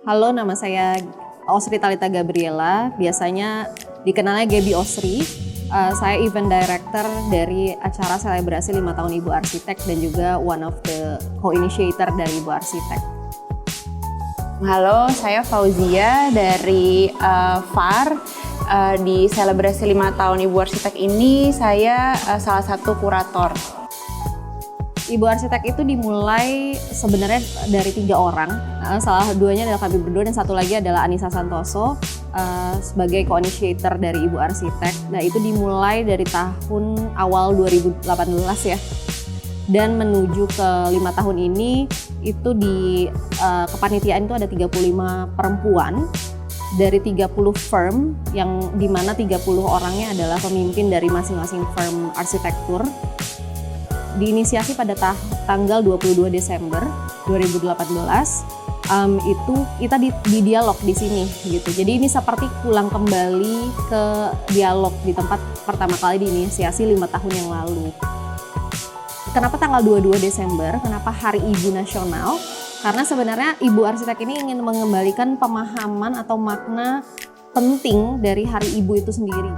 Halo, nama saya Osri Talita Gabriela, biasanya dikenalnya Gaby Osri. Saya event director dari acara selebrasi 5 tahun Ibu Arsitek dan juga one of the co-initiator dari Ibu Arsitek. Halo, saya Fauzia dari FAR. Di selebrasi 5 tahun Ibu Arsitek ini saya salah satu kurator. Ibu Arsitek itu dimulai sebenarnya dari 3 orang. Salah duanya adalah kami berdua dan satu lagi adalah Anissa Santoso sebagai co-initiator dari Ibu Arsitek. Nah, itu dimulai dari tahun awal 2018 ya. Dan menuju ke 5 tahun ini itu di kepanitiaan itu ada 35 perempuan dari 30 firm yang dimana 30 orangnya adalah pemimpin dari masing-masing firm arsitektur. Diinisiasi pada tanggal 22 Desember 2018, itu kita di dialog di sini gitu. Jadi ini seperti pulang kembali ke dialog di tempat pertama kali diinisiasi 5 tahun yang lalu. Kenapa tanggal 22 Desember? Kenapa Hari Ibu Nasional? Karena sebenarnya Ibu Arsitek ini ingin mengembalikan pemahaman atau makna penting dari Hari Ibu itu sendiri.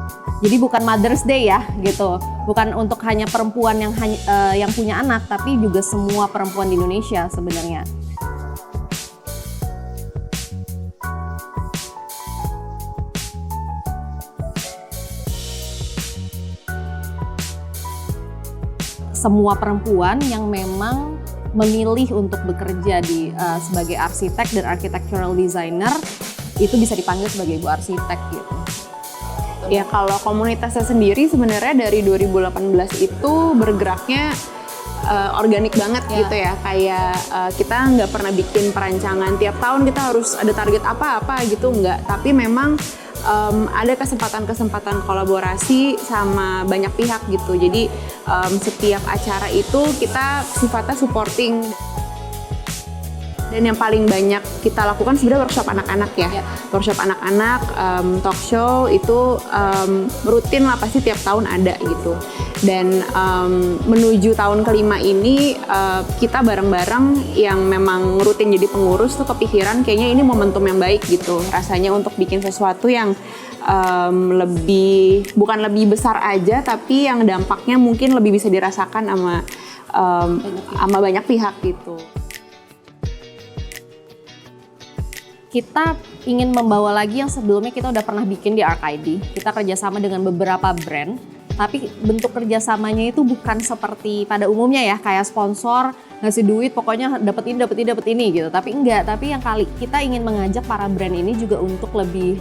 Jadi bukan Mother's Day ya, gitu. Bukan untuk hanya perempuan yang punya anak, tapi juga semua perempuan di Indonesia sebenarnya. Semua perempuan yang memang memilih untuk bekerja sebagai arsitek dan architectural designer itu bisa dipanggil sebagai Ibu Arsitek gitu. Ya, kalau komunitasnya sendiri sebenarnya dari 2018 itu bergeraknya organik banget gitu ya. Kayak kita nggak pernah bikin perancangan tiap tahun kita harus ada target apa-apa gitu, nggak. Tapi memang ada kesempatan-kesempatan kolaborasi sama banyak pihak gitu. Jadi setiap acara itu kita sifatnya supporting. Dan yang paling banyak kita lakukan sebenarnya workshop anak-anak ya. Workshop anak-anak, talk show itu rutin lah, pasti tiap tahun ada gitu. Dan menuju tahun kelima ini kita bareng-bareng yang memang rutin jadi pengurus tuh kepikiran kayaknya ini momentum yang baik gitu. Rasanya untuk bikin sesuatu yang bukan lebih besar aja, tapi yang dampaknya mungkin lebih bisa dirasakan sama banyak pihak gitu. Kita ingin membawa lagi yang sebelumnya kita udah pernah bikin di ArcID. Kita kerjasama dengan beberapa brand, tapi bentuk kerjasamanya itu bukan seperti pada umumnya ya, kayak sponsor ngasih duit pokoknya dapat ini gitu. Tapi enggak, tapi yang kali kita ingin mengajak para brand ini juga untuk lebih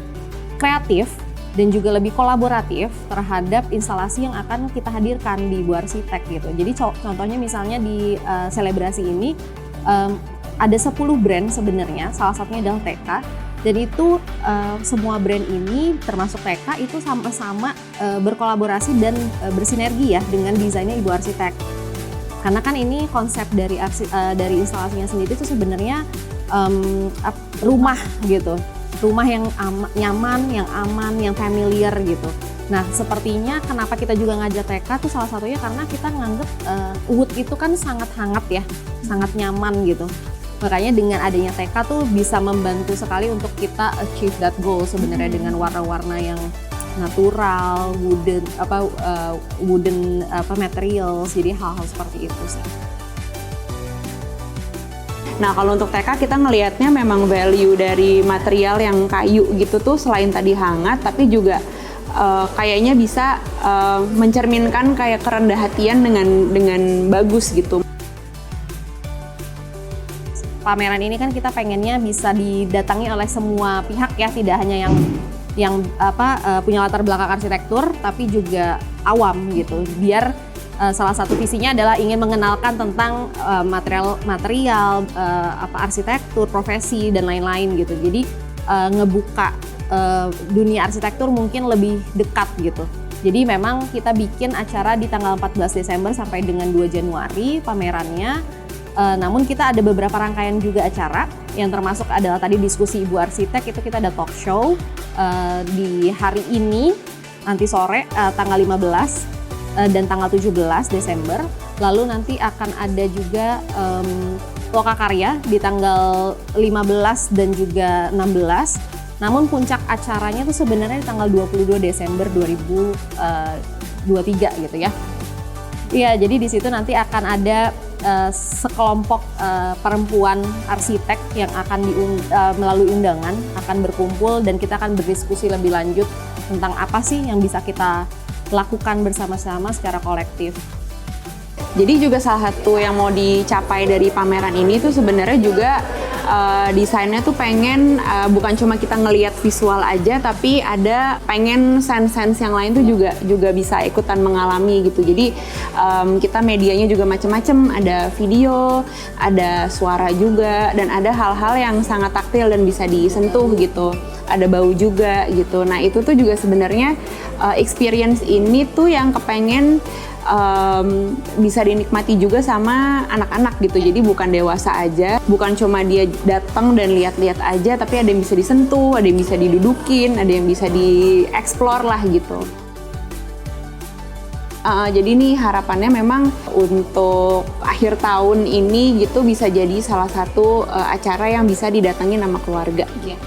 kreatif dan juga lebih kolaboratif terhadap instalasi yang akan kita hadirkan di Ibu Arsitek gitu. Jadi contohnya misalnya di selebrasi ini ada 10 brand sebenarnya, salah satunya adalah TK, dan itu semua brand ini termasuk TK itu sama-sama berkolaborasi dan bersinergi ya dengan desainnya Ibu Arsitek. Karena kan ini konsep dari instalasinya sendiri itu sebenarnya rumah gitu, rumah yang nyaman, yang aman, yang familiar gitu. Nah, sepertinya kenapa kita juga ngajak TK tuh salah satunya karena kita nganggep wood itu kan sangat hangat ya, sangat nyaman gitu. Makanya dengan adanya TK tuh bisa membantu sekali untuk kita achieve that goal sebenarnya dengan warna-warna yang natural, wooden materials, jadi hal-hal seperti itu sih. Nah, kalau untuk TK kita ngelihatnya memang value dari material yang kayu gitu tuh selain tadi hangat, tapi juga kayaknya bisa mencerminkan kayak kerendah hatian dengan bagus gitu. Pameran ini kan kita pengennya bisa didatangi oleh semua pihak ya, tidak hanya yang punya latar belakang arsitektur, tapi juga awam gitu. Biar salah satu visinya adalah ingin mengenalkan tentang material, arsitektur, profesi dan lain-lain gitu. Jadi ngebuka dunia arsitektur mungkin lebih dekat gitu. Jadi memang kita bikin acara di tanggal 14 Desember sampai dengan 2 Januari pamerannya. Namun kita ada beberapa rangkaian juga acara yang termasuk adalah tadi diskusi Ibu Arsitek, itu kita ada talk show di hari ini nanti sore tanggal 15 dan tanggal 17 Desember. Lalu nanti akan ada juga Lokakarya di tanggal 15 dan juga 16. Namun puncak acaranya tuh sebenarnya di tanggal 22 Desember 2023 gitu ya. Iya, jadi di situ nanti akan ada sekelompok perempuan arsitek yang akan melalui undangan akan berkumpul dan kita akan berdiskusi lebih lanjut tentang apa sih yang bisa kita lakukan bersama-sama secara kolektif. Jadi juga salah satu yang mau dicapai dari pameran ini tuh sebenarnya juga desainnya tuh pengen bukan cuma kita ngelihat visual aja, tapi ada pengen sense-sense yang lain tuh juga bisa ikutan mengalami gitu. Jadi kita medianya juga macam-macam, ada video, ada suara juga, dan ada hal-hal yang sangat taktil dan bisa disentuh gitu. Ada bau juga gitu. Nah itu tuh juga sebenarnya experience ini tuh yang kepengen bisa dinikmati juga sama anak-anak gitu. Jadi bukan dewasa aja, bukan cuma dia datang dan lihat-lihat aja, tapi ada yang bisa disentuh, ada yang bisa didudukin, ada yang bisa dieksplor lah gitu. Jadi nih harapannya memang untuk akhir tahun ini gitu bisa jadi salah satu acara yang bisa didatengin sama keluarga. Yeah.